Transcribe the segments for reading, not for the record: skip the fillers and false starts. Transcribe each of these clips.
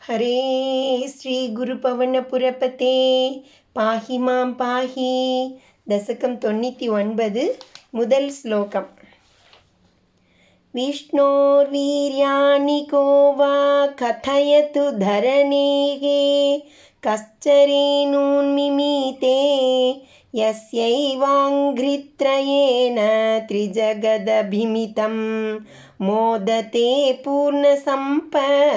हरे श्रीगुरुपवनपुरपते पाहि मां पाहि दशकं 99 முதல் ஸ்லோகம். विष्णोर्वीर्याणि को वा कथयतु धरणेः कश्चरेणुन्मिमीते यस्यैवाङ्घ्रित्रयेण त्रिजगदभिमितं मोदते पूर्णसम्पत्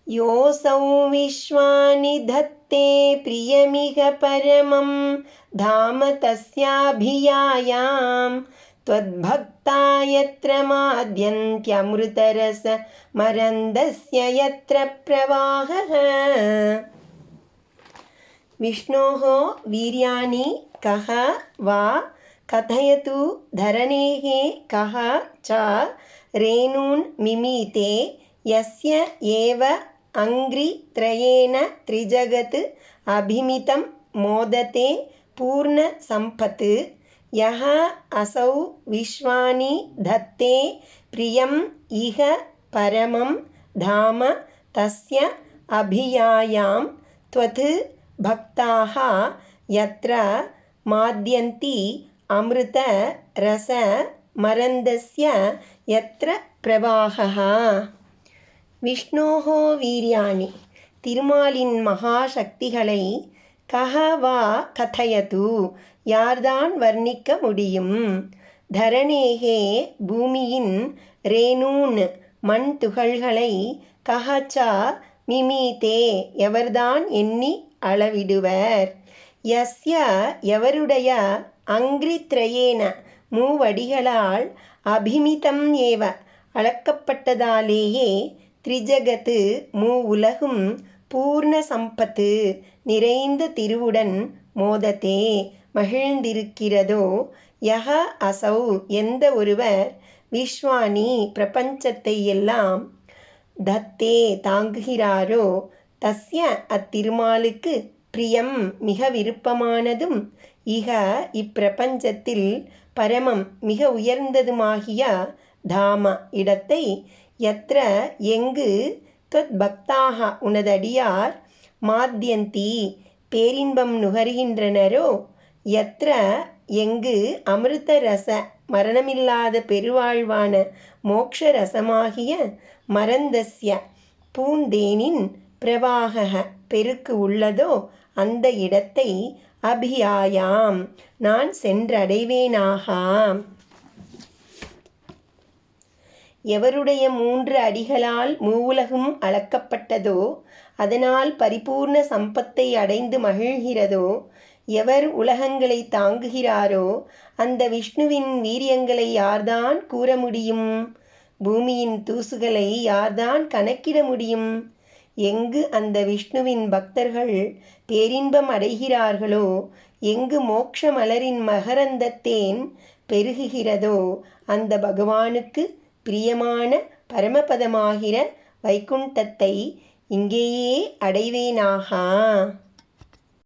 योऽसौ विश्वानि धत्ते प्रियमिह परमं धाम तस्याभियायां त्वद्भक्ता यत्र माद्यन्त्यमृतरसमरन्दस्य यत्र प्रवाहः. विष्णोः वीर्याणि कः वा कथयतु धरणेः कः च रेणून् मिमीते यस्य एव अङ्घ्रित्रयेण त्रिजगत् अभिमितं मोदते पूर्णसम्पत् यः असौ विश्वानि धत्ते प्रियम् इह परमं धाम तस्य अभियायां त्वत् भक्ताः यत्र माद्यन्ति अमृत रस मरन्दस्य यत्र प्रवाहः. விஷ்ணோஹோ வீர்யாணி, திருமாலின் மகாசக்திகளை கஹவா கதயது, யார்தான் வர்ணிக்க முடியும். தரணேகே, பூமியின் ரேணூன் மண் துகள்களை கஹச்சா மிமீதே, எவர்தான் எண்ணி அளவிடுவர். யஸ்ய, எவருடைய அங்கிரித்ரயேன மூவடிகளால் அபிமிதம் ஏவ அளக்கப்பட்டதாலேயே திரிஜகத்து மூவுலகும் பூர்ண சம்பத்து நிறைந்த திருவுடன் மோதத்தே மகிழ்ந்திருக்கிறதோ யஹ அசௌ, எந்த ஒருவர் விஸ்வானி பிரபஞ்சத்தை எல்லாம் தத்தே தாங்குகிறாரோ தஸ்ய அத்திருமாலுக்கு பிரியம் மிக விருப்பமானதும் இக இப்பிரபஞ்சத்தில் பரமம் மிக உயர்ந்ததுமாகிய தாம இடத்தை யத்ர எங்கு துவத் பக்தாக உனதடியார் மாத்யந்தி பேரின்பம் நுகர்கின்றனரோ யத்ர எங்கு அமிர்த ரச மரணமில்லாத பெருவாழ்வான மோக்ஷ ரசமாகிய மரந்தஸ்ய பூந்தேனின் பிரவாக பெருக்கு உள்ளதோ அந்த இடத்தை அபியாயாம் நான் சென்றடைவேனாக. எவருடைய 3 அடிகளால் மூவுலகும் அளக்கப்பட்டதோ அதனால் பரிபூர்ண சம்பத்தை அடைந்து மகிழ்கிறதோ, எவர் உலகங்களை தாங்குகிறாரோ அந்த விஷ்ணுவின் வீரியங்களை யார்தான் கூற முடியும்? பூமியின் தூசுகளை யார்தான் கணக்கிட முடியும்? எங்கு அந்த விஷ்ணுவின் பக்தர்கள் பேரின்பம் அடைகிறார்களோ, எங்கு மோட்ச மலரின் மகரந்தத்தேன் பெருகுகிறதோ அந்த பகவானுக்கு பிரியமான பரமபதமாகிற வைகுண்டத்தை இங்கேயே அடைவேனாக.